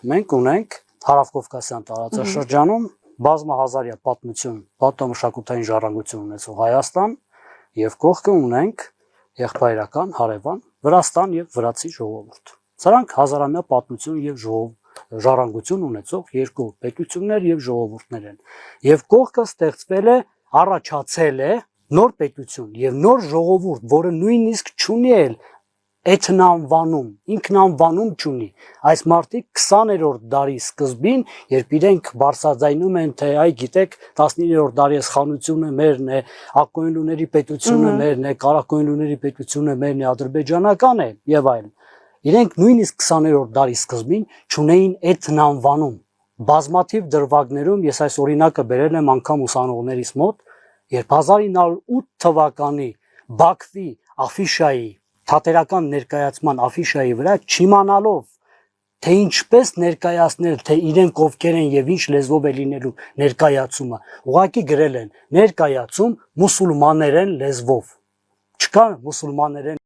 մենք ունենք Հարավկովկասյան տարածաշրջանում բազմահազարյա պատմություն, պատմամշակութային ժառանգություն ունեցող Հայաստան եւ կողքը ունենք եղբայրական հարևան Վրաստան եւ վրացի ժողովուրդ։ Սրանք հազարամյա պատմություն եւ ժառանգություն ունեցող երկու պետություններ եւ ժողովուրդներ են։ Եւ կողքը ստեղծվել է, առաջացել է նոր պետություն եւ նոր ժողովուրդ, որը նույնիսկ չունի էլ էթնանվանում, ինքնանվանում չունի։ Այս մարդիկ 20-րդ դարի սկզբին, երբ իրենք բարձրաձայնում են, թե այ գիտեք 19-րդ դարի սխանությունը մերն է, ակոյնլուների պետությունը մերն է, կարակոյնլուների պետությունը մերն է, ադրբեջանական է եւ այլն։ Իրենք նույնիսկ 20-րդ դարի սկզբին չունեին էթնանվանում։ Բազմաթիվ դրվագներում ես այս օրինակը բերել եմ անգամ ուսանողներիս մոտ, երբ 1908 թվականի Բաքվի աֆիշայի թատերական ներկայացման աֆիշայի վրա չիմանալով թե ինչպես ներկայացնել, թե իրենք ովքեր են եւ ինչ լեզվով է լինելու ներկայացումը, ուղղակի գրել են ներկայացում մուսուլմաներեն լեզվով։ Չկա մուսուլմաներեն